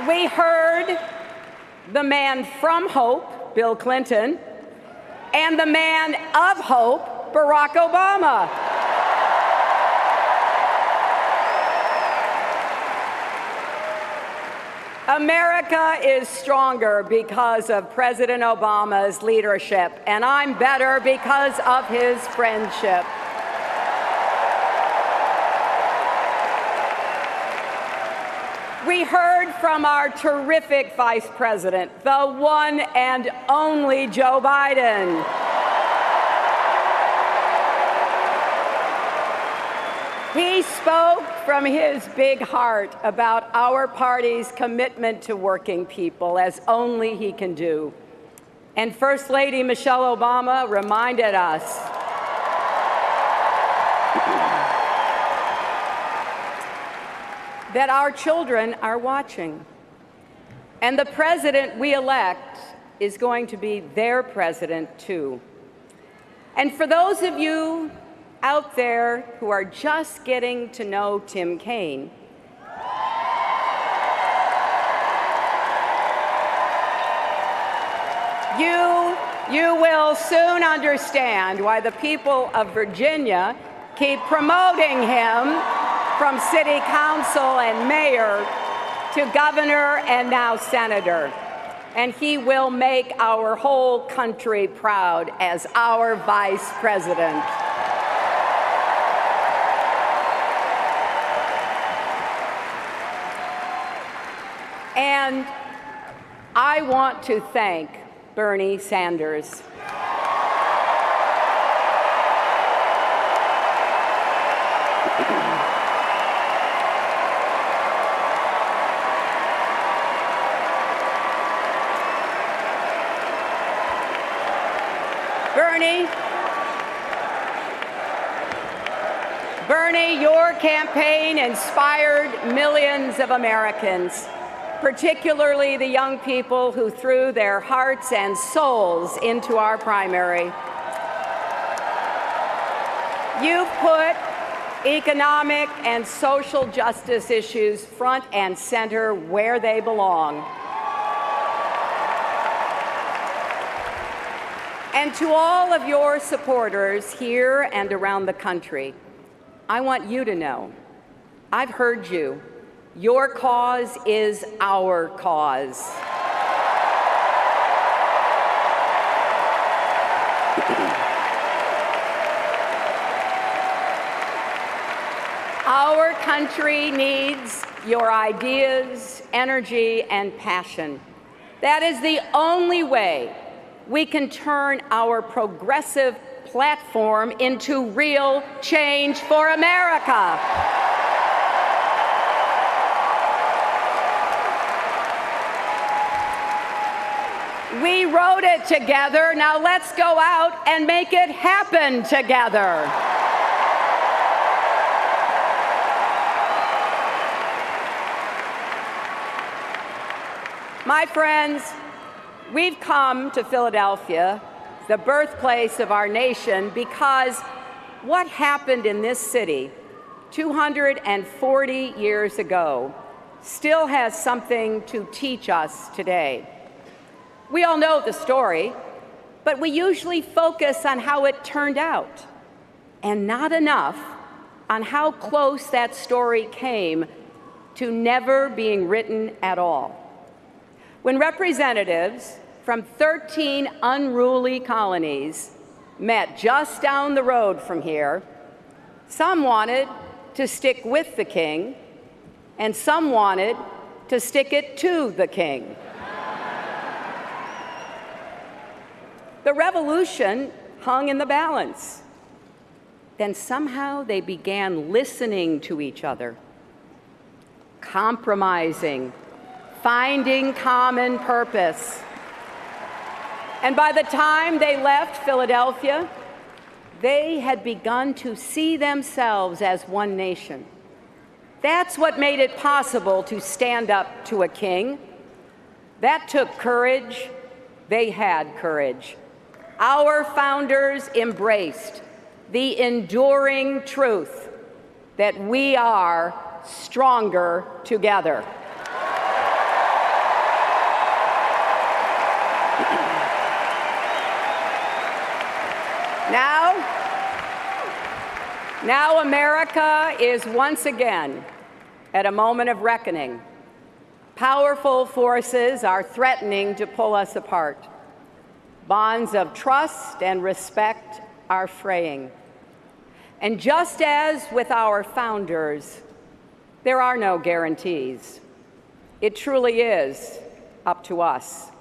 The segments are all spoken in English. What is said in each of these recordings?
We heard the man from hope, Bill Clinton, and the man of hope, Barack Obama. America is stronger because of President Obama's leadership, and I'm better because of his friendship. We heard from our terrific Vice President, the one and only Joe Biden. He spoke from his big heart about our party's commitment to working people, as only he can do. And First Lady Michelle Obama reminded us that our children are watching. And the president we elect is going to be their president, too. And for those of you out there who are just getting to know Tim Kaine, you will soon understand why the people of Virginia keep promoting him from city council and mayor to governor and now senator. And he will make our whole country proud as our vice president. And I want to thank Bernie Sanders. Bernie, your campaign inspired millions of Americans, particularly the young people who threw their hearts and souls into our primary. You've put economic and social justice issues front and center where they belong. And to all of your supporters here and around the country, I want you to know, I've heard you. Your cause is our cause. Our country needs your ideas, energy, and passion. That is the only way we can turn our progressive platform into real change for America. We wrote it together. Now let's go out and make it happen together. My friends, we've come to Philadelphia, the birthplace of our nation, because what happened in this city 240 years ago still has something to teach us today. We all know the story, but we usually focus on how it turned out, and not enough on how close that story came to never being written at all. When representatives from 13 unruly colonies met just down the road from here, some wanted to stick with the king, and some wanted to stick it to the king. The revolution hung in the balance. Then somehow they began listening to each other, compromising, finding common purpose. And by the time they left Philadelphia, they had begun to see themselves as one nation. That's what made it possible to stand up to a king. That took courage. They had courage. Our founders embraced the enduring truth that we are stronger together. Now America is once again at a moment of reckoning. Powerful forces are threatening to pull us apart. Bonds of trust and respect are fraying. And just as with our founders, there are no guarantees. It truly is up to us.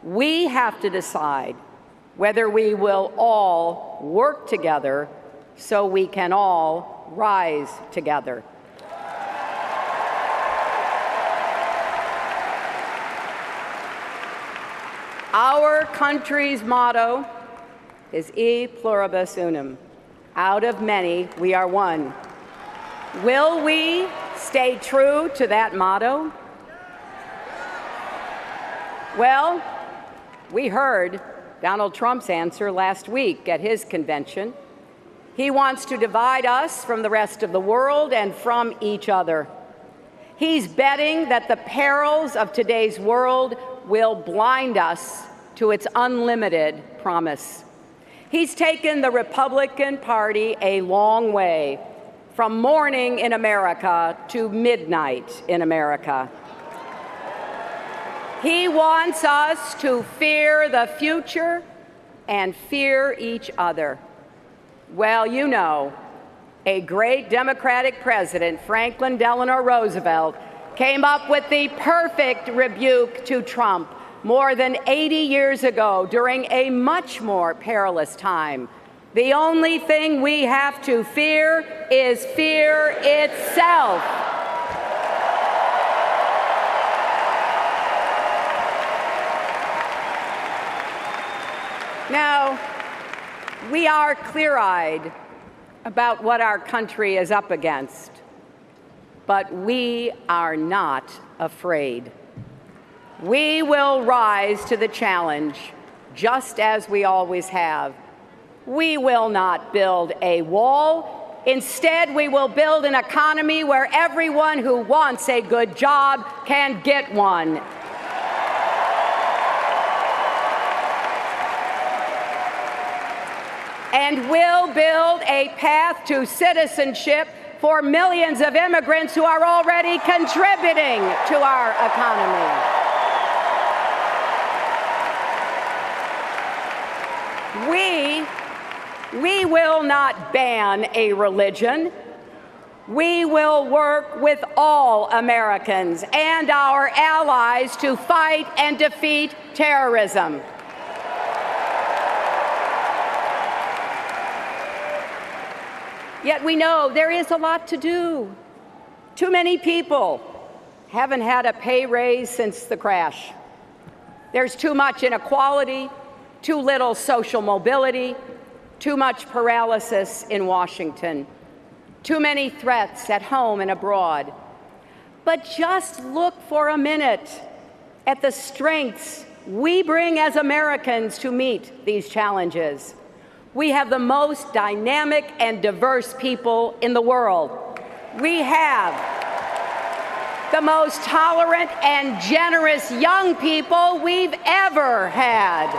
We have to decide whether we will all work together so we can all rise together. Our country's motto is E pluribus unum. Out of many, we are one. Will we stay true to that motto? Well, we heard Donald Trump's answer last week at his convention. He wants to divide us from the rest of the world and from each other. He's betting that the perils of today's world will blind us to its unlimited promise. He's taken the Republican Party a long way, from morning in America to midnight in America. He wants us to fear the future and fear each other. Well, you know, a great Democratic president, Franklin Delano Roosevelt, came up with the perfect rebuke to Trump more than 80 years ago during a much more perilous time. The only thing we have to fear is fear itself. Now, we are clear-eyed about what our country is up against, but we are not afraid. We will rise to the challenge, just as we always have. We will not build a wall. Instead, we will build an economy where everyone who wants a good job can get one. And we'll build a path to citizenship for millions of immigrants who are already contributing to our economy. We will not ban a religion. We will work with all Americans and our allies to fight and defeat terrorism. Yet we know there is a lot to do. Too many people haven't had a pay raise since the crash. There's too much inequality, too little social mobility, too much paralysis in Washington, too many threats at home and abroad. But just look for a minute at the strengths we bring as Americans to meet these challenges. We have the most dynamic and diverse people in the world. We have the most tolerant and generous young people we've ever had.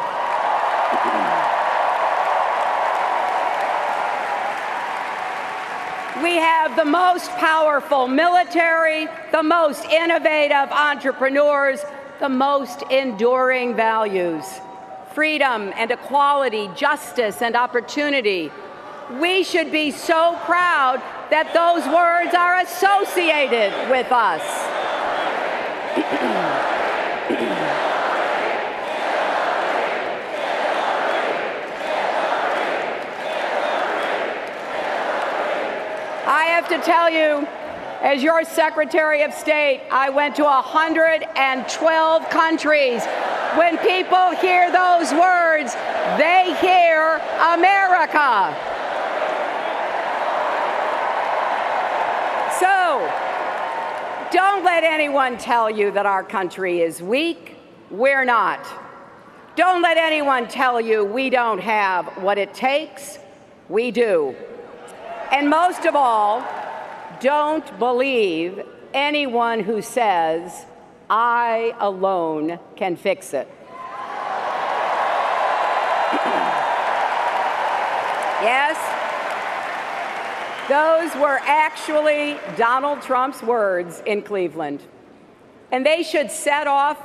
We have the most powerful military, the most innovative entrepreneurs, the most enduring values. Freedom and equality, justice and opportunity. We should be so proud that those words are associated with us. I have to tell you, as your Secretary of State, I went to 112 countries. When people hear those words, they hear America. So, don't let anyone tell you that our country is weak. We're not. Don't let anyone tell you we don't have what it takes. We do. And most of all, don't believe anyone who says, I alone can fix it. Yes, those were actually Donald Trump's words in Cleveland. And they should set off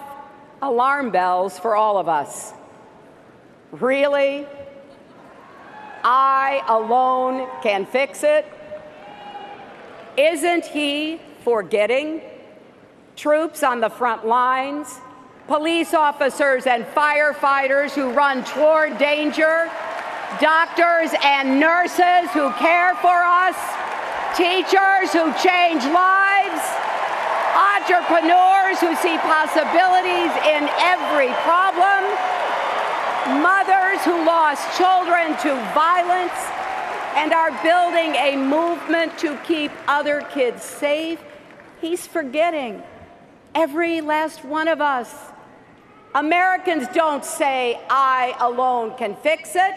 alarm bells for all of us. Really? I alone can fix it? Isn't he forgetting troops on the front lines, police officers and firefighters who run toward danger, doctors and nurses who care for us, teachers who change lives, entrepreneurs who see possibilities in every problem, mothers who lost children to violence and are building a movement to keep other kids safe? He's forgetting every last one of us. Americans don't say, I alone can fix it.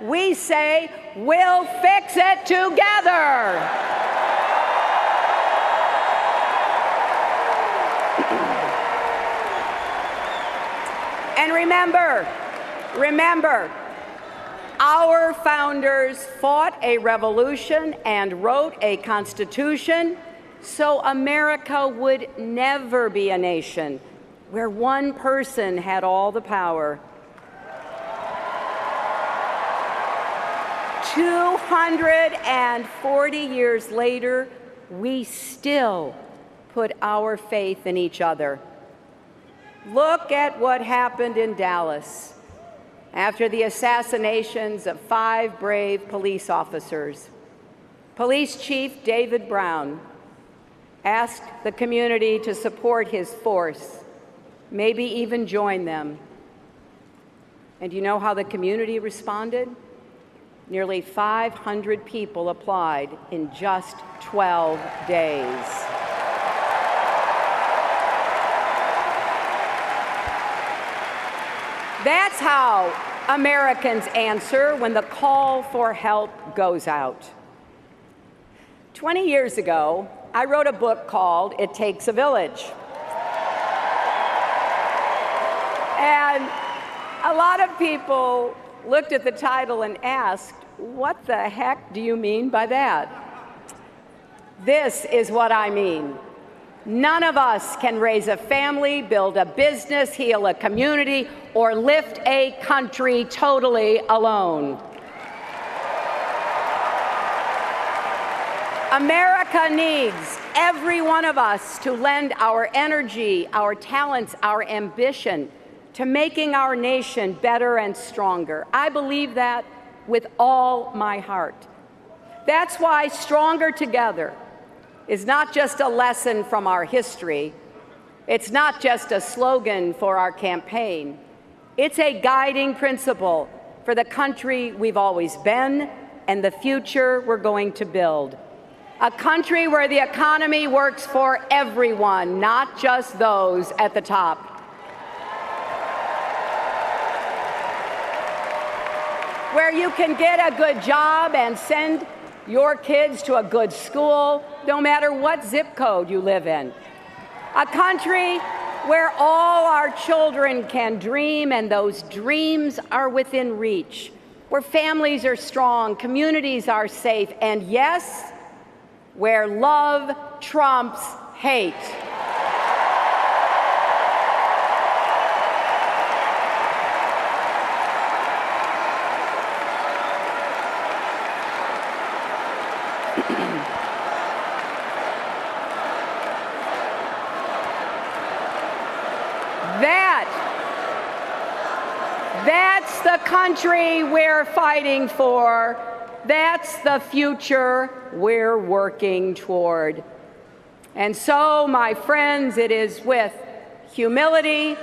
We say, we'll fix it together. And remember, our founders fought a revolution and wrote a constitution so America would never be a nation where one person had all the power. 240 years later, we still put our faith in each other. Look at what happened in Dallas after the assassinations of 5 brave police officers. Police Chief David Brown asked the community to support his force, maybe even join them. And you know how the community responded? Nearly 500 people applied in just 12 days. That's how Americans answer when the call for help goes out. 20 years ago, I wrote a book called It Takes a Village. And a lot of people looked at the title and asked, what the heck do you mean by that? This is what I mean. None of us can raise a family, build a business, heal a community, or lift a country totally alone. America needs every one of us to lend our energy, our talents, our ambition to making our nation better and stronger. I believe that with all my heart. That's why Stronger Together is not just a lesson from our history. It's not just a slogan for our campaign. It's a guiding principle for the country we've always been and the future we're going to build. A country where the economy works for everyone, not just those at the top. Where you can get a good job and send your kids to a good school, no matter what zip code you live in. A country where all our children can dream and those dreams are within reach. Where families are strong, communities are safe, and yes, where love trumps hate. That's the country we're fighting for. That's the future we're working toward. And so, my friends, it is with humility,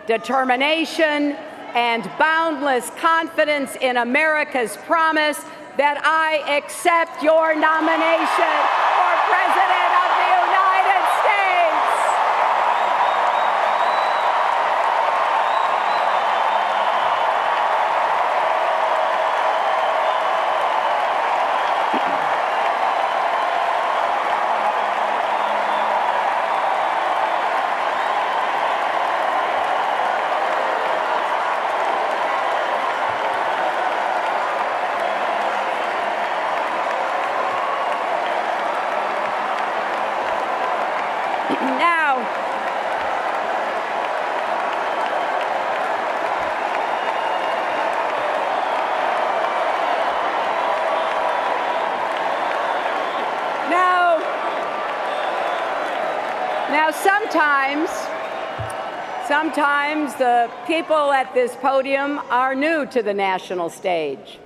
determination, and boundless confidence in America's promise that I accept your nomination for President of the United States. Now, sometimes the people at this podium are new to the national stage.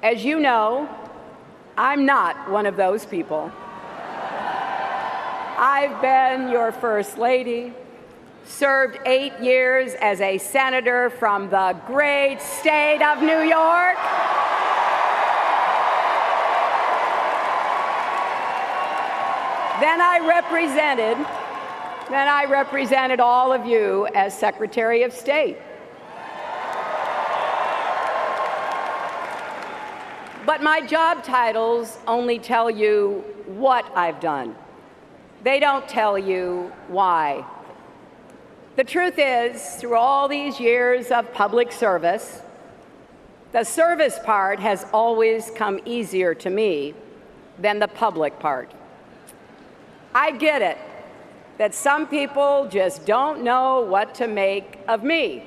As you know, I'm not one of those people. I've been your First Lady, served 8 years as a senator from the great state of New York. Then I represented all of you as Secretary of State. But my job titles only tell you what I've done. They don't tell you why. The truth is, through all these years of public service, the service part has always come easier to me than the public part. I get it that some people just don't know what to make of me.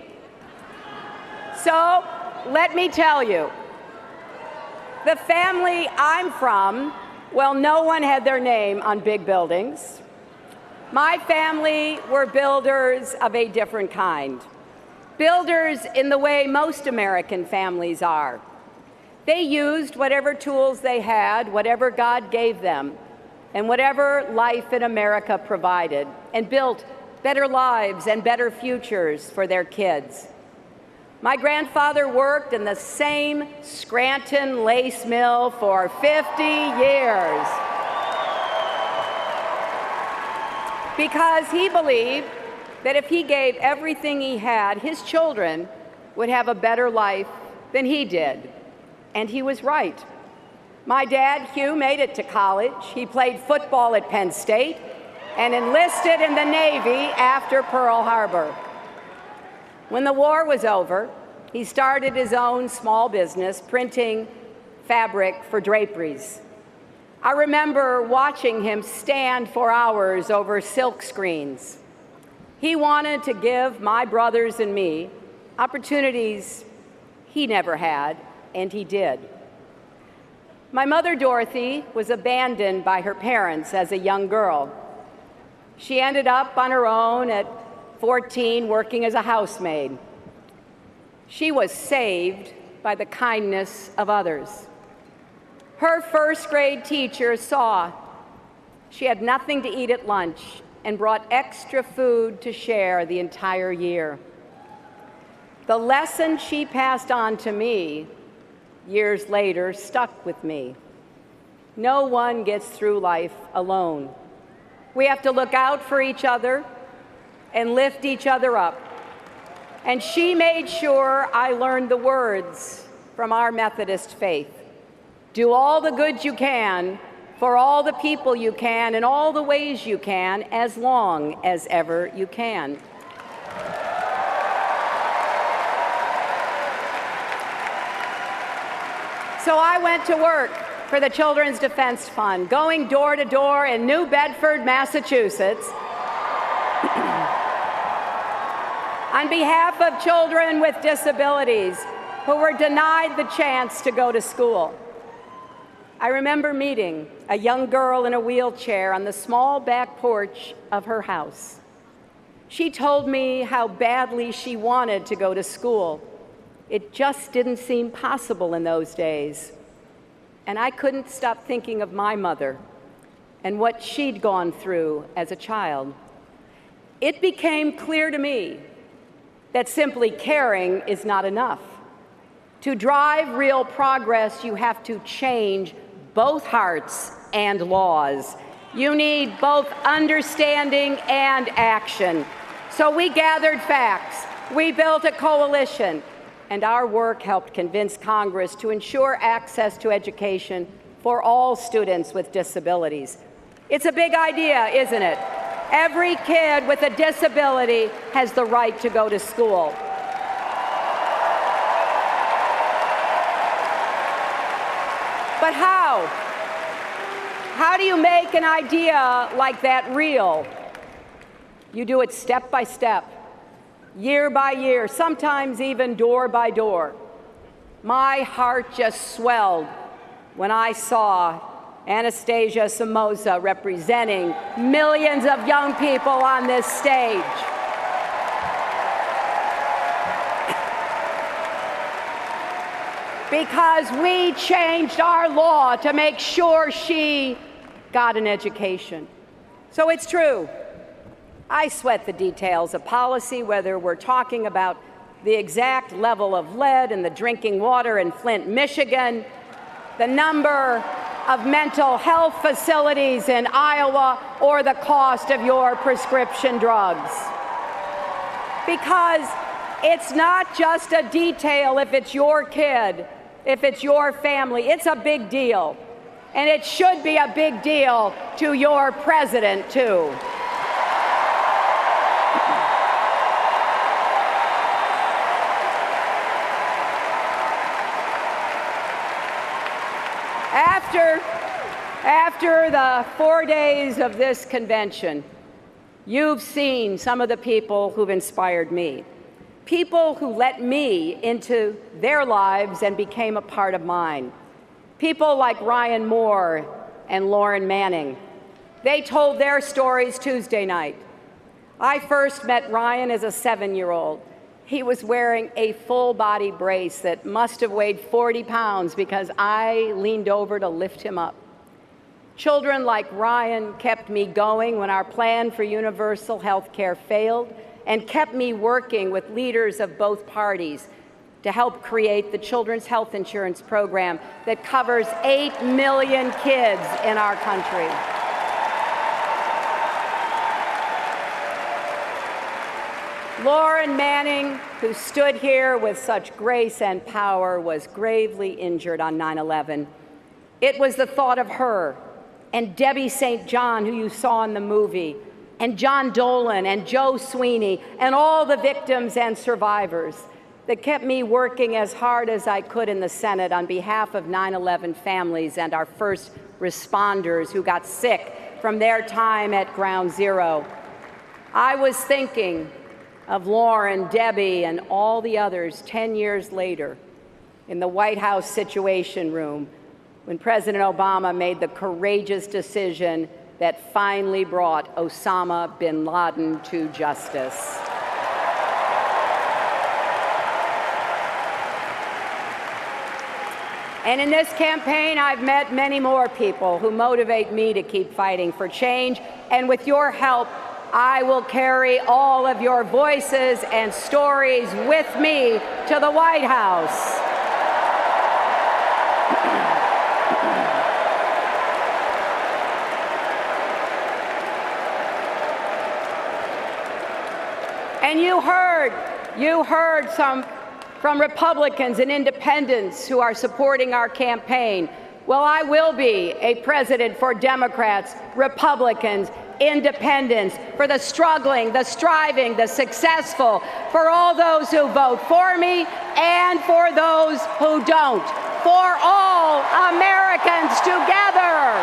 So let me tell you, the family I'm from, well, no one had their name on big buildings. My family were builders of a different kind. Builders in the way most American families are. They used whatever tools they had, whatever God gave them, and whatever life in America provided, and built better lives and better futures for their kids. My grandfather worked in the same Scranton lace mill for 50 years because he believed that if he gave everything he had, his children would have a better life than he did. And he was right. My dad, Hugh, made it to college. He played football at Penn State and enlisted in the Navy after Pearl Harbor. When the war was over, he started his own small business printing fabric for draperies. I remember watching him stand for hours over silk screens. He wanted to give my brothers and me opportunities he never had, and he did. My mother, Dorothy, was abandoned by her parents as a young girl. She ended up on her own at 14 working as a housemaid. She was saved by the kindness of others. Her first grade teacher saw she had nothing to eat at lunch and brought extra food to share the entire year. The lesson she passed on to me years later stuck with me. No one gets through life alone. We have to look out for each other and lift each other up. And she made sure I learned the words from our Methodist faith. Do all the good you can for all the people you can in all the ways you can as long as ever you can. So I went to work for the Children's Defense Fund, going door to door in New Bedford, Massachusetts, on behalf of children with disabilities who were denied the chance to go to school. I remember meeting a young girl in a wheelchair on the small back porch of her house. She told me how badly she wanted to go to school. It just didn't seem possible in those days. And I couldn't stop thinking of my mother and what she'd gone through as a child. It became clear to me that simply caring is not enough. To drive real progress, you have to change both hearts and laws. You need both understanding and action. So we gathered facts, we built a coalition, and our work helped convince Congress to ensure access to education for all students with disabilities. It's a big idea, isn't it? Every kid with a disability has the right to go to school. But how? How do you make an idea like that real? You do it step by step, year by year, sometimes even door by door. My heart just swelled when I saw Anastasia Somoza representing millions of young people on this stage. Because we changed our law to make sure she got an education. So it's true. I sweat the details of policy, whether we're talking about the exact level of lead in the drinking water in Flint, Michigan, the number of mental health facilities in Iowa, or the cost of your prescription drugs. Because it's not just a detail if it's your kid, if it's your family. It's a big deal. And it should be a big deal to your president, too. After the 4 days of this convention, you've seen some of the people who've inspired me. People who let me into their lives and became a part of mine. People like Ryan Moore and Lauren Manning. They told their stories Tuesday night. I first met Ryan as a 7-year-old. He was wearing a full-body brace that must have weighed 40 pounds because I leaned over to lift him up. Children like Ryan kept me going when our plan for universal health care failed, and kept me working with leaders of both parties to help create the Children's Health Insurance Program that covers 8 million kids in our country. Lauren Manning, who stood here with such grace and power, was gravely injured on 9/11. It was the thought of her and Debbie St. John, who you saw in the movie, and John Dolan and Joe Sweeney and all the victims and survivors that kept me working as hard as I could in the Senate on behalf of 9/11 families and our first responders who got sick from their time at Ground Zero. I was thinking of Lauren, Debbie, and all the others 10 years later in the White House Situation Room when President Obama made the courageous decision that finally brought Osama bin Laden to justice. And in this campaign, I've met many more people who motivate me to keep fighting for change. And with your help, I will carry all of your voices and stories with me to the White House. And you heard some from Republicans and independents who are supporting our campaign. Well, I will be a president for Democrats, Republicans, independents, for the struggling, the striving, the successful, for all those who vote for me and for those who don't, for all Americans together.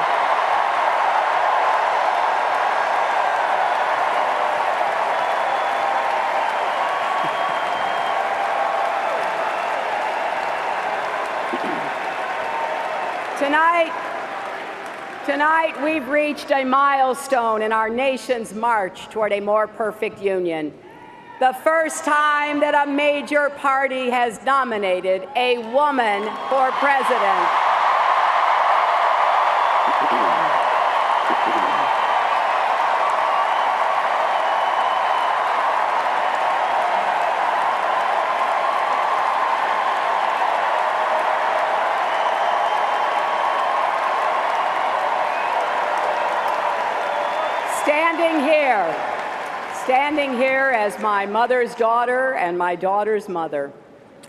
Tonight, we've reached a milestone in our nation's march toward a more perfect union. The first time that a major party has nominated a woman for president. Standing here as my mother's daughter and my daughter's mother,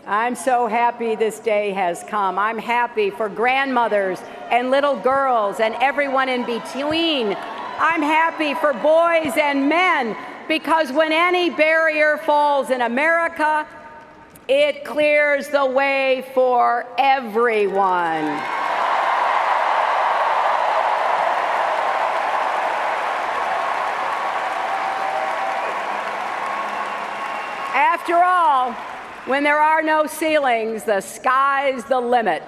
I'm so happy this day has come. I'm happy for grandmothers and little girls and everyone in between. I'm happy for boys and men, because when any barrier falls in America, it clears the way for everyone. After all, when there are no ceilings, the sky's the limit.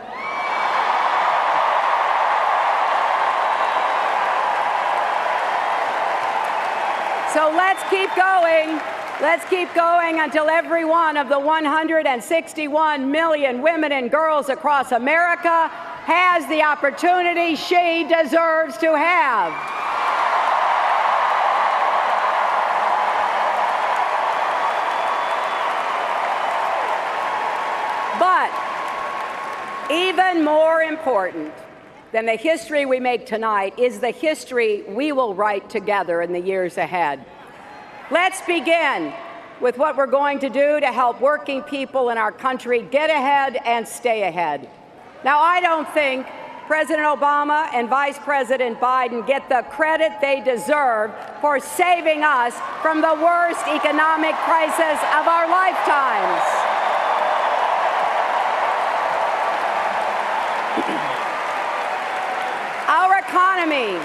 So let's keep going. Let's keep going until every one of the 161 million women and girls across America has the opportunity she deserves to have. But even more important than the history we make tonight is the history we will write together in the years ahead. Let's begin with what we're going to do to help working people in our country get ahead and stay ahead. Now, I don't think President Obama and Vice President Biden get the credit they deserve for saving us from the worst economic crisis of our lifetimes. Our economy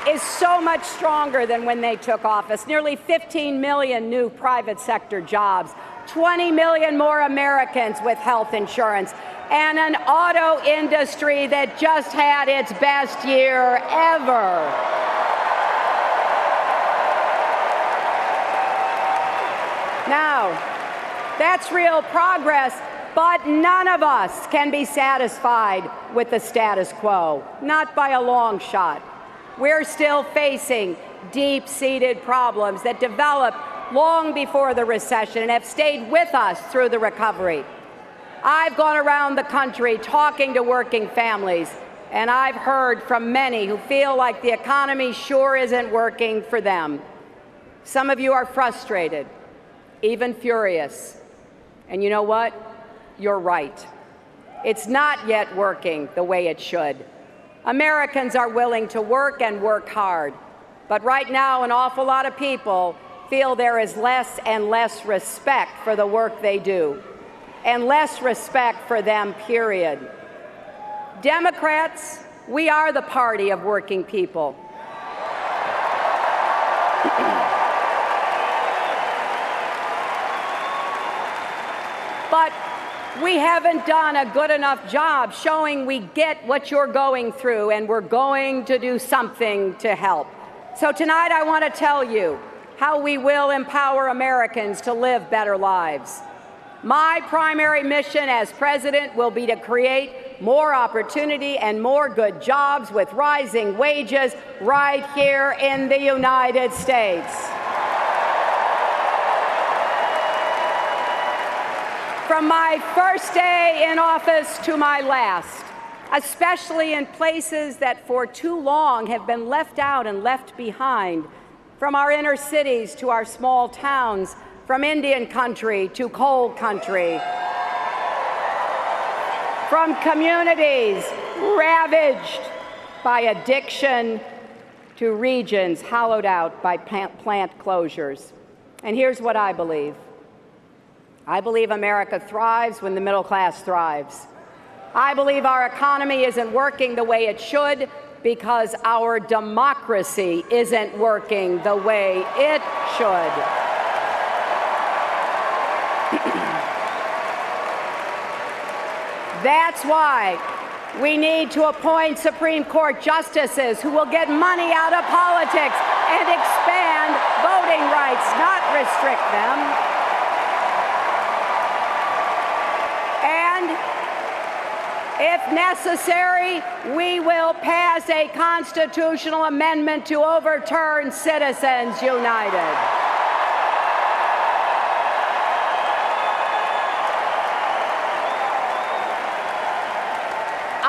is so much stronger than when they took office. Nearly 15 million new private sector jobs, 20 million more Americans with health insurance, and an auto industry that just had its best year ever. Now, that's real progress, but none of us can be satisfied with the status quo, not by a long shot. We're still facing deep-seated problems that developed long before the recession and have stayed with us through the recovery. I've gone around the country talking to working families, and I've heard from many who feel like the economy sure isn't working for them. Some of you are frustrated, even furious. And you know what? You're right. It's not yet working the way it should. Americans are willing to work and work hard, but right now an awful lot of people feel there is less and less respect for the work they do, and less respect for them, period. Democrats, we are the party of working people. But we haven't done a good enough job showing we get what you're going through, and we're going to do something to help. So tonight I want to tell you how we will empower Americans to live better lives. My primary mission as president will be to create more opportunity and more good jobs with rising wages right here in the United States. From my first day in office to my last, especially in places that for too long have been left out and left behind, from our inner cities to our small towns, from Indian country to coal country, from communities ravaged by addiction to regions hollowed out by plant closures. And here's what I believe. I believe America thrives when the middle class thrives. I believe our economy isn't working the way it should because our democracy isn't working the way it should. That's why we need to appoint Supreme Court justices who will get money out of politics and expand voting rights, not restrict them. And if necessary, we will pass a constitutional amendment to overturn Citizens United.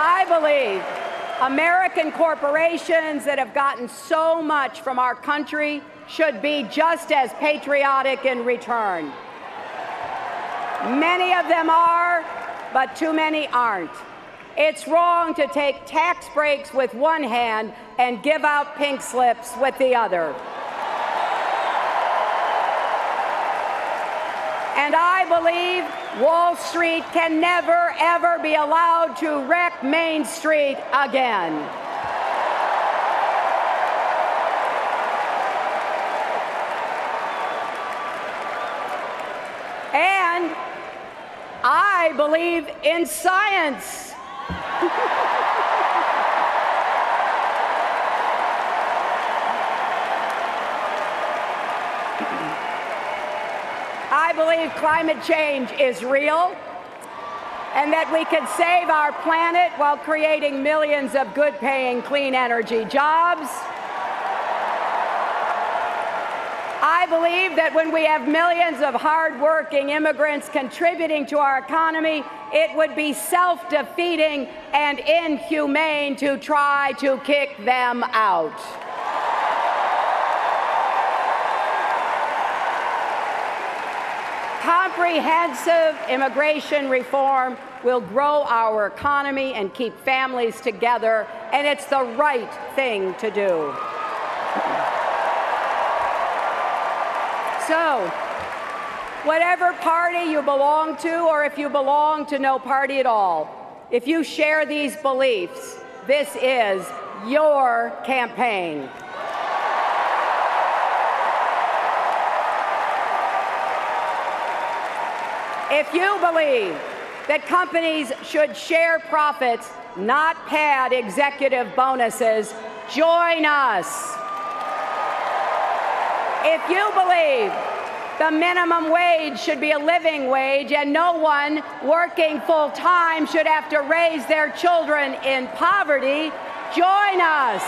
I believe American corporations that have gotten so much from our country should be just as patriotic in return. Many of them are, but too many aren't. It's wrong to take tax breaks with one hand and give out pink slips with the other. And I believe Wall Street can never, ever be allowed to wreck Main Street again. I believe in science. I believe climate change is real and that we can save our planet while creating millions of good-paying clean energy jobs. I believe that when we have millions of hard-working immigrants contributing to our economy, it would be self-defeating and inhumane to try to kick them out. Comprehensive immigration reform will grow our economy and keep families together, and it's the right thing to do. So, whatever party you belong to, or if you belong to no party at all, if you share these beliefs, this is your campaign. If you believe that companies should share profits, not pad executive bonuses, join us. If you believe the minimum wage should be a living wage and no one working full-time should have to raise their children in poverty, join us.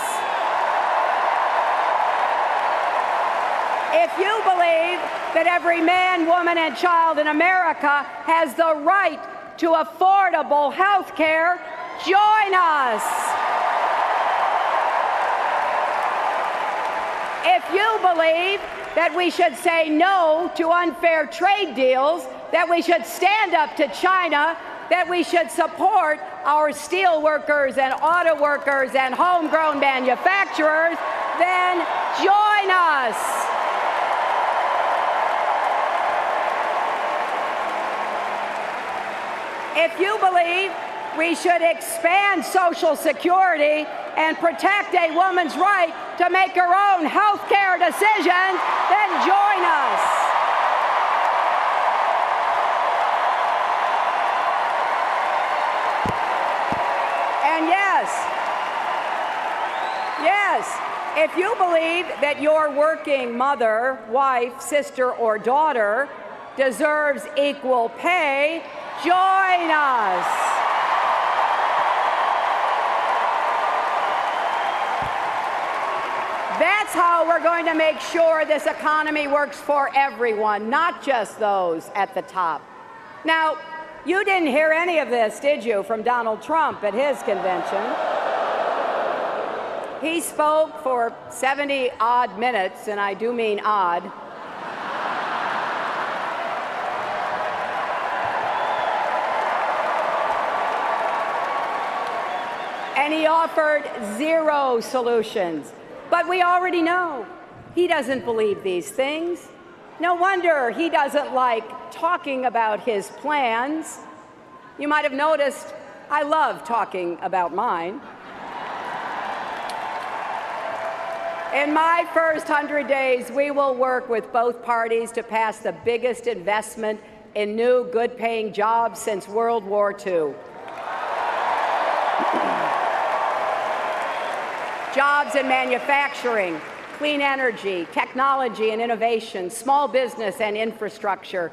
If you believe that every man, woman, and child in America has the right to affordable health care, join us. If you believe that we should say no to unfair trade deals, that we should stand up to China, that we should support our steel workers and auto workers and homegrown manufacturers, then join us. If you believe we should expand Social Security and protect a woman's right to make her own health care decisions, then join us. And yes, if you believe that your working mother, wife, sister, or daughter deserves equal pay, join us. That's how we're going to make sure this economy works for everyone, not just those at the top. Now, you didn't hear any of this, did you, from Donald Trump at his convention? He spoke for 70-odd minutes, and I do mean odd. And he offered zero solutions. But we already know he doesn't believe these things. No wonder he doesn't like talking about his plans. You might have noticed I love talking about mine. In my first 100 days, we will work with both parties to pass the biggest investment in new, good-paying jobs since World War II. Jobs in manufacturing, clean energy, technology and innovation, small business and infrastructure.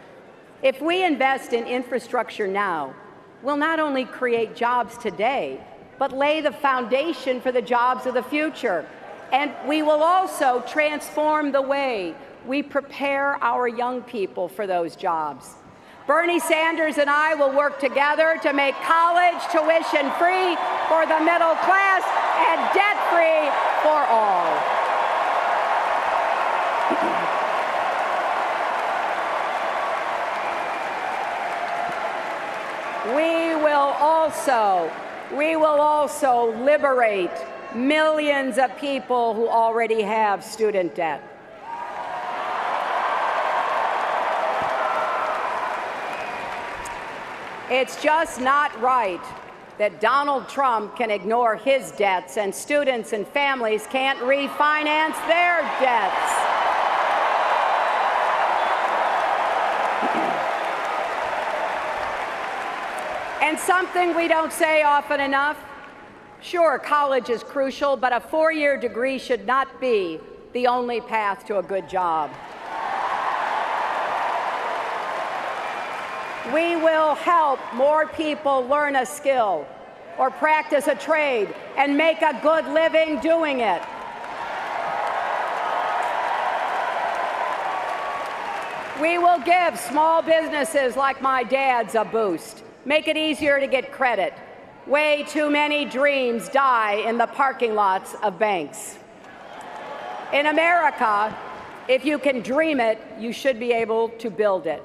If we invest in infrastructure now, we'll not only create jobs today, but lay the foundation for the jobs of the future. And we will also transform the way we prepare our young people for those jobs. Bernie Sanders and I will work together to make college tuition free for the middle class and debt free for all. We will also liberate millions of people who already have student debt. It's just not right that Donald Trump can ignore his debts and students and families can't refinance their debts. And something we don't say often enough, sure, college is crucial, but a 4-year degree should not be the only path to a good job. We will help more people learn a skill or practice a trade and make a good living doing it. We will give small businesses like my dad's a boost, make it easier to get credit. Way too many dreams die in the parking lots of banks. In America, if you can dream it, you should be able to build it.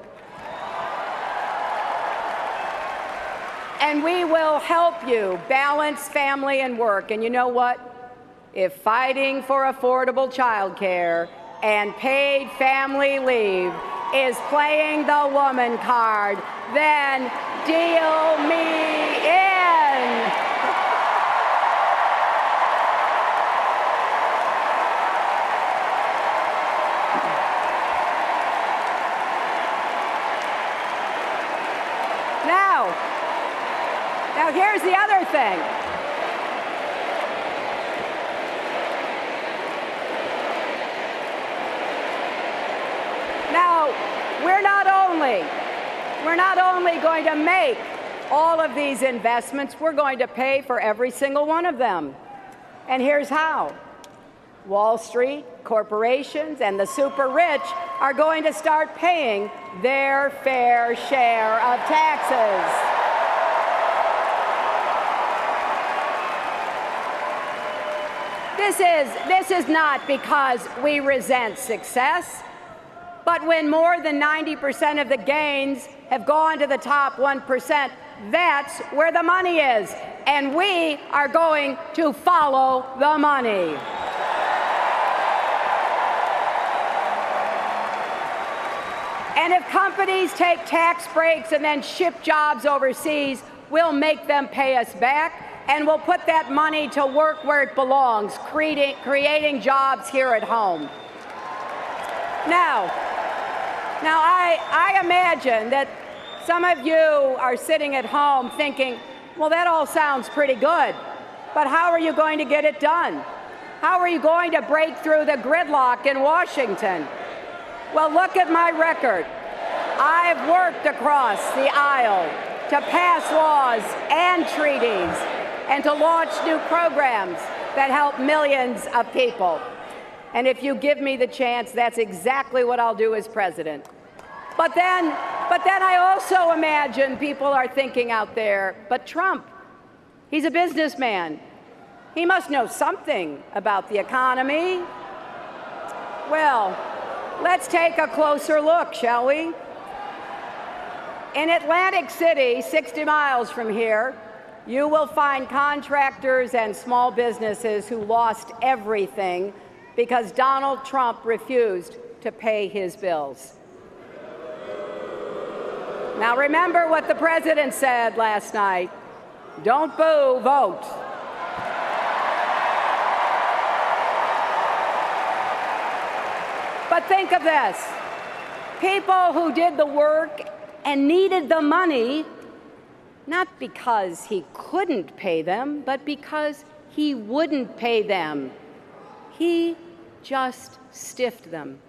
And we will help you balance family and work. And you know what? If fighting for affordable childcare and paid family leave is playing the woman card, then deal me in. Now here's the other thing. Now, we're not only going to make all of these investments, we're going to pay for every single one of them. And here's how. Wall Street, corporations, and the super rich are going to start paying their fair share of taxes. This is not because we resent success, but when more than 90% of the gains have gone to the top 1%, that's where the money is, and we are going to follow the money. And if companies take tax breaks and then ship jobs overseas, we'll make them pay us back, and we'll put that money to work where it belongs, creating jobs here at home. Now I imagine that some of you are sitting at home thinking, well, that all sounds pretty good, but how are you going to get it done? How are you going to break through the gridlock in Washington? Well, look at my record. I've worked across the aisle to pass laws and treaties and to launch new programs that help millions of people. And if you give me the chance, that's exactly what I'll do as president. But then I also imagine people are thinking out there, but Trump, he's a businessman. He must know something about the economy. Well, let's take a closer look, shall we? In Atlantic City, 60 miles from here, you will find contractors and small businesses who lost everything because Donald Trump refused to pay his bills. Now remember what the president said last night. Don't boo, vote. But think of this. People who did the work and needed the money, not because he couldn't pay them, but because he wouldn't pay them. He just stiffed them.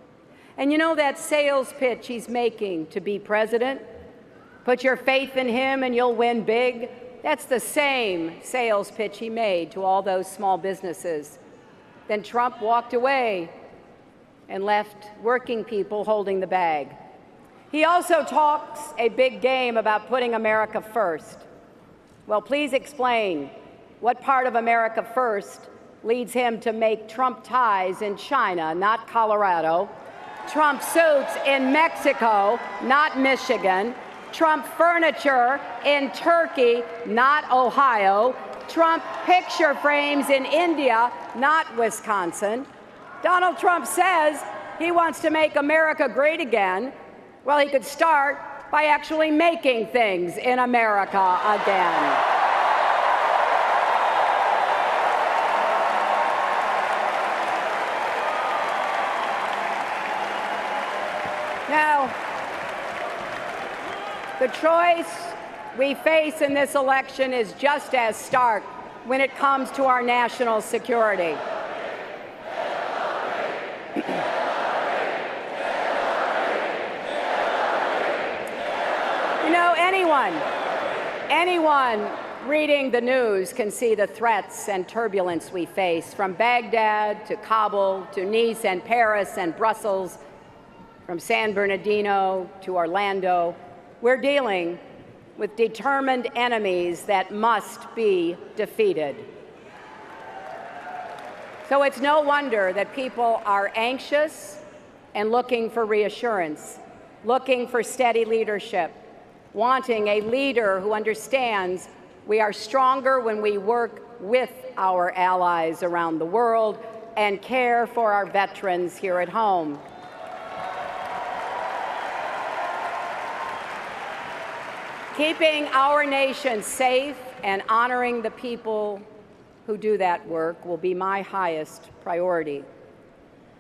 And you know that sales pitch he's making to be president? Put your faith in him and you'll win big. That's the same sales pitch he made to all those small businesses. Then Trump walked away and left working people holding the bag. He also talks a big game about putting America first. Well, please explain what part of America first leads him to make Trump ties in China, not Colorado, Trump suits in Mexico, not Michigan, Trump furniture in Turkey, not Ohio, Trump picture frames in India, not Wisconsin. Donald Trump says he wants to make America great again. Well, he could start by actually making things in America again. Now, we face in this election is just as stark when it comes to our national security. You know, anyone reading the news can see the threats and turbulence we face, from Baghdad to Kabul to Nice and Paris and Brussels, from San Bernardino to Orlando. We're dealing with determined enemies that must be defeated. So it's no wonder that people are anxious and looking for reassurance, looking for steady leadership, wanting a leader who understands we are stronger when we work with our allies around the world and care for our veterans here at home. Keeping our nation safe and honoring the people who do that work will be my highest priority.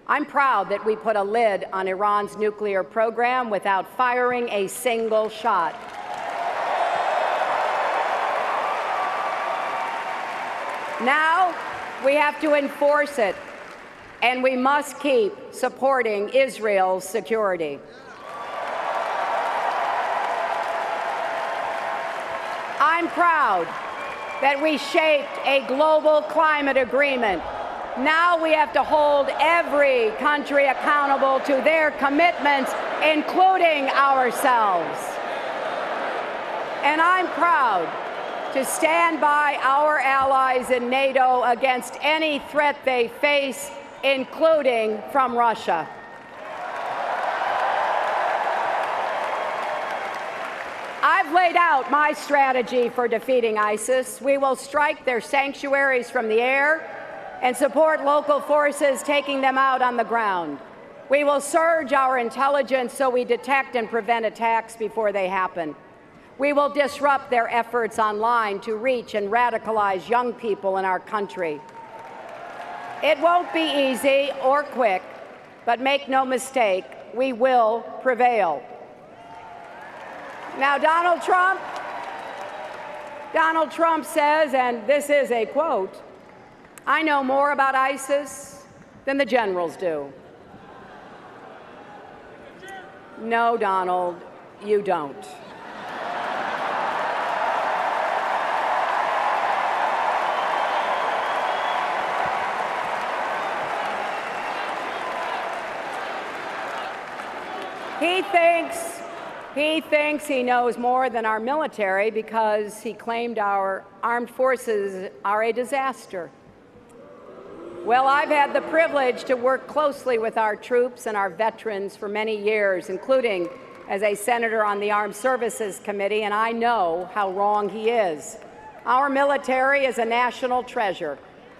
I'm proud that we put a lid on Iran's nuclear program without firing a single shot. Now we have to enforce it, and we must keep supporting Israel's security. I'm proud that we shaped a global climate agreement. Now we have to hold every country accountable to their commitments, including ourselves. And I'm proud to stand by our allies in NATO against any threat they face, including from Russia. I've laid out my strategy for defeating ISIS. We will strike their sanctuaries from the air and support local forces taking them out on the ground. We will surge our intelligence so we detect and prevent attacks before they happen. We will disrupt their efforts online to reach and radicalize young people in our country. It won't be easy or quick, but make no mistake, we will prevail. Now, Donald Trump says, and this is a quote, "I know more about ISIS than the generals do." No, Donald, you don't. He thinks he knows more than our military because he claimed our armed forces are a disaster. Well, I've had the privilege to work closely with our troops and our veterans for many years, including as a senator on the Armed Services Committee, and I know how wrong he is. Our military is a national treasure.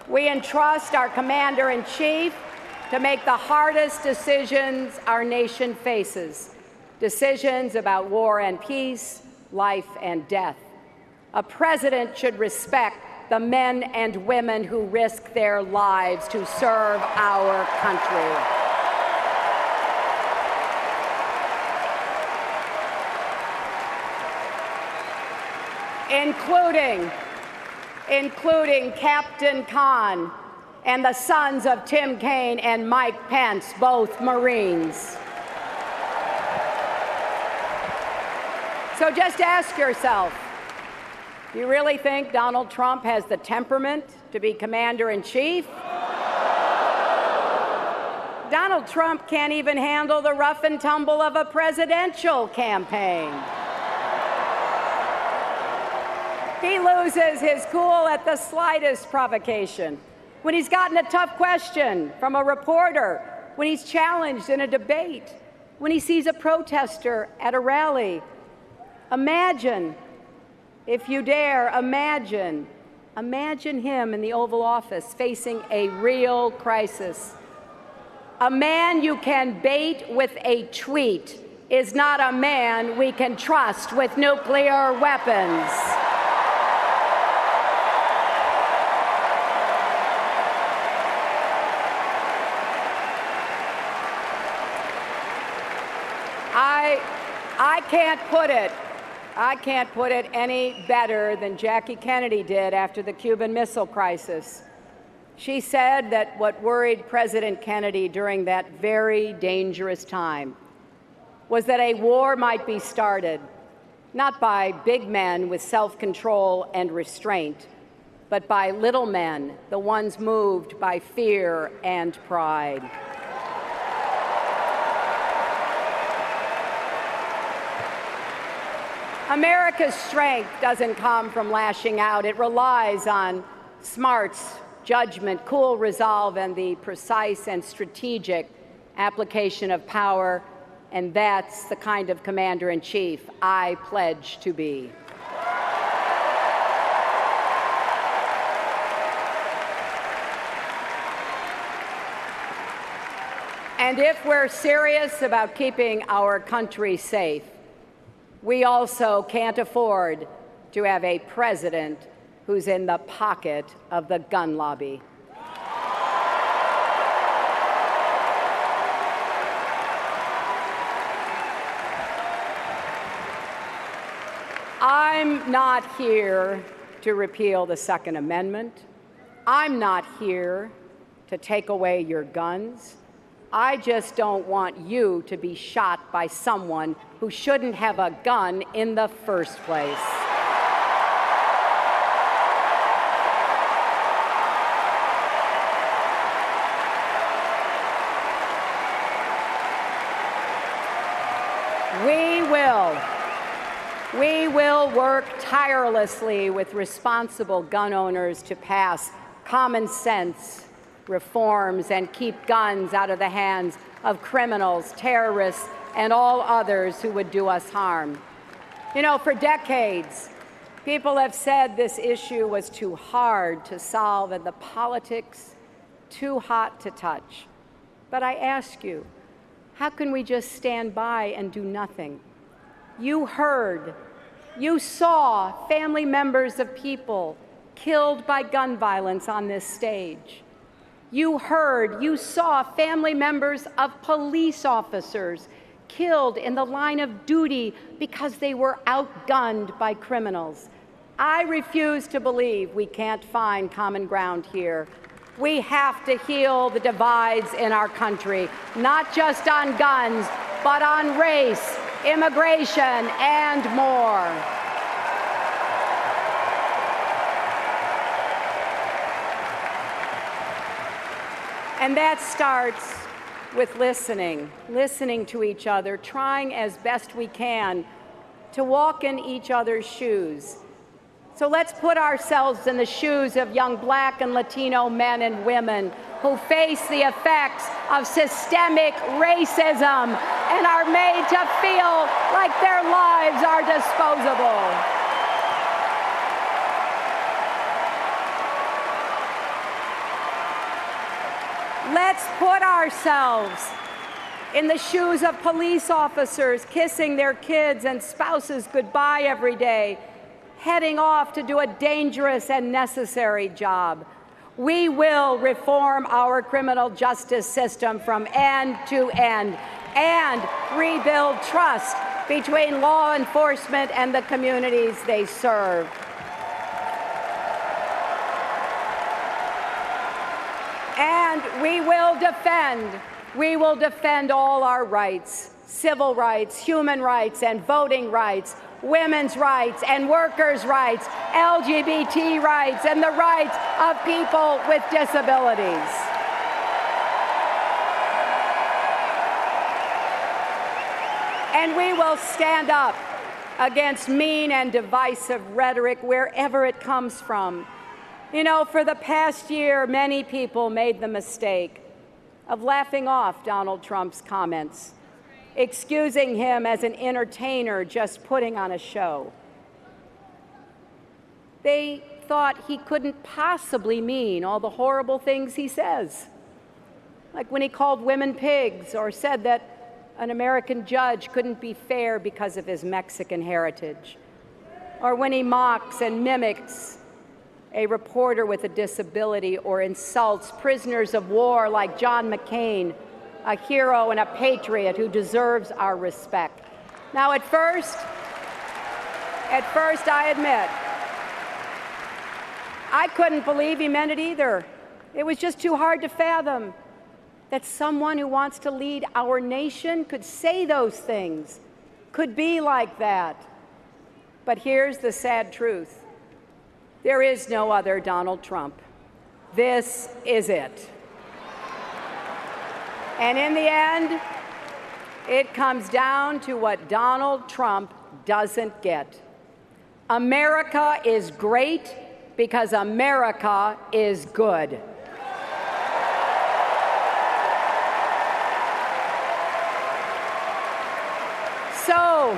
We entrust our commander-in-chief to make the hardest decisions our nation faces. Decisions about war and peace, life and death. A president should respect the men and women who risk their lives to serve our country. Including Captain Khan and the sons of Tim Kaine and Mike Pence, both Marines. So just ask yourself, do you really think Donald Trump has the temperament to be commander-in-chief? Donald Trump can't even handle the rough and tumble of a presidential campaign. He loses his cool at the slightest provocation. When he's gotten a tough question from a reporter, when he's challenged in a debate, when he sees a protester at a rally. Imagine, if you dare, imagine him in the Oval Office facing a real crisis. A man you can bait with a tweet is not a man we can trust with nuclear weapons. I can't put it I can't put it any better than Jackie Kennedy did after the Cuban Missile Crisis. She said that what worried President Kennedy during that very dangerous time was that a war might be started, not by big men with self-control and restraint, but by little men, the ones moved by fear and pride. America's strength doesn't come from lashing out. It relies on smarts, judgment, cool resolve, and the precise and strategic application of power. And that's the kind of commander-in-chief I pledge to be. And if we're serious about keeping our country safe, we also can't afford to have a president who's in the pocket of the gun lobby. I'm not here to repeal the Second Amendment. I'm not here to take away your guns. I just don't want you to be shot by someone who shouldn't have a gun in the first place. We will work tirelessly with responsible gun owners to pass common sense reforms and keep guns out of the hands of criminals, terrorists, and all others who would do us harm. You know, for decades, people have said this issue was too hard to solve and the politics too hot to touch. But I ask you, how can we just stand by and do nothing? You heard, you saw family members of people killed by gun violence on this stage. You heard, you saw family members of police officers killed in the line of duty because they were outgunned by criminals. I refuse to believe we can't find common ground here. We have to heal the divides in our country, not just on guns, but on race, immigration, and more. And that starts with listening to each other, trying as best we can to walk in each other's shoes. So let's put ourselves in the shoes of young Black and Latino men and women who face the effects of systemic racism and are made to feel like their lives are disposable. Let's put ourselves in the shoes of police officers kissing their kids and spouses goodbye every day, heading off to do a dangerous and necessary job. We will reform our criminal justice system from end to end and rebuild trust between law enforcement and the communities they serve. And we will defend all our rights, civil rights, human rights, and voting rights, women's rights and workers' rights, LGBT rights, and the rights of people with disabilities. And we will stand up against mean and divisive rhetoric wherever it comes from. You know, for the past year, many people made the mistake of laughing off Donald Trump's comments, excusing him as an entertainer just putting on a show. They thought he couldn't possibly mean all the horrible things he says, like when he called women pigs or said that an American judge couldn't be fair because of his Mexican heritage, or when he mocks and mimics a reporter with a disability or insults prisoners of war like John McCain, a hero and a patriot who deserves our respect. Now, at first, At first, I admit, I couldn't believe he meant it either. It was just too hard to fathom that someone who wants to lead our nation could say those things, could be like that. But here's the sad truth. There is no other Donald Trump. This is it. And in the end, it comes down to what Donald Trump doesn't get. America is great because America is good. So,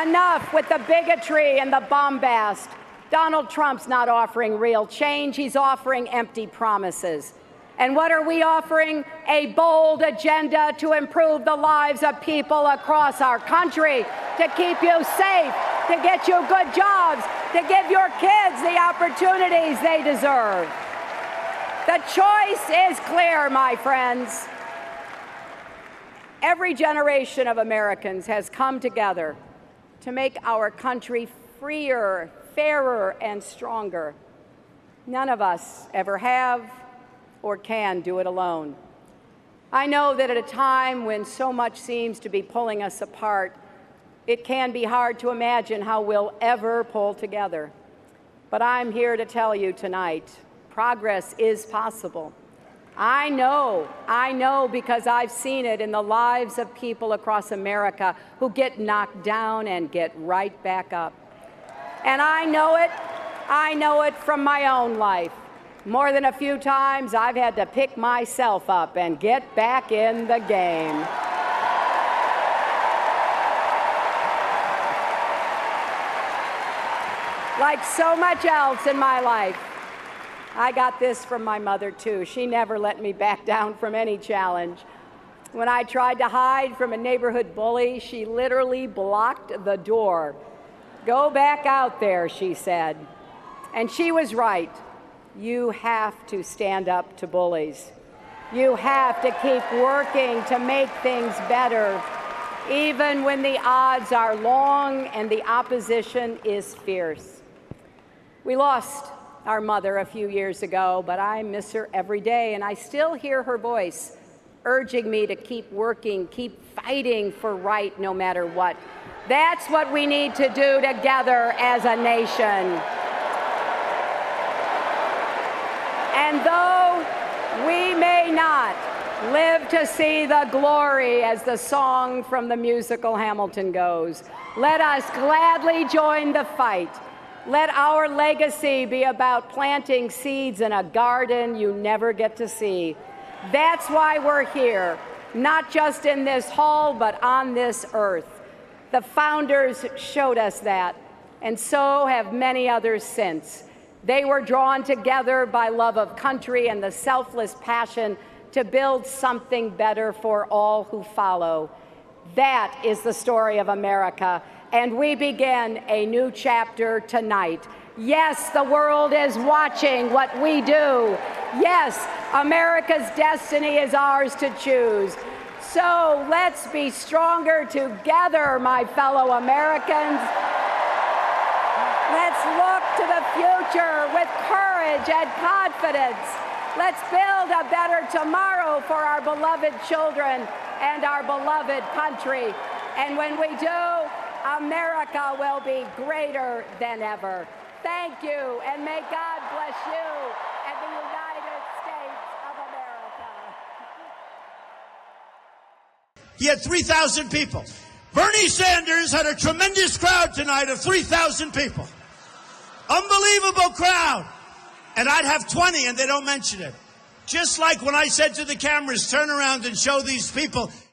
enough with the bigotry and the bombast. Donald Trump's not offering real change. He's offering empty promises. And what are we offering? A bold agenda to improve the lives of people across our country, to keep you safe, to get you good jobs, to give your kids the opportunities they deserve. The choice is clear, my friends. Every generation of Americans has come together to make our country freer, fairer, and stronger. None of us ever have or can do it alone. I know that at a time when so much seems to be pulling us apart, it can be hard to imagine how we'll ever pull together. But I'm here to tell you tonight, progress is possible. I know because I've seen it in the lives of people across America who get knocked down and get right back up. And I know it from my own life. More than a few times, I've had to pick myself up and get back in the game. Like so much else in my life, I got this from my mother, too. She never let me back down from any challenge. When I tried to hide from a neighborhood bully, she literally blocked the door. "Go back out there," she said. And she was right. You have to stand up to bullies. You have to keep working to make things better, even when the odds are long and the opposition is fierce. We lost our mother a few years ago, but I miss her every day, and I still hear her voice urging me to keep working, keep fighting for right no matter what. That's what we need to do together as a nation. And though we may not live to see the glory, as the song from the musical Hamilton goes, let us gladly join the fight. Let our legacy be about planting seeds in a garden you never get to see. That's why we're here, not just in this hall, but on this earth. The founders showed us that, and so have many others since. They were drawn together by love of country and the selfless passion to build something better for all who follow. That is the story of America, and we begin a new chapter tonight. Yes, the world is watching what we do. Yes, America's destiny is ours to choose. So let's be stronger together, my fellow Americans. Let's look to the future with courage and confidence. Let's build a better tomorrow for our beloved children and our beloved country. And when we do, America will be greater than ever. Thank you, and may God bless you and the United States of America. He had 3,000 people. Bernie Sanders had a tremendous crowd tonight of 3,000 people. Unbelievable crowd. And I'd have 20 and they don't mention it. Just like when I said to the cameras, turn around and show these people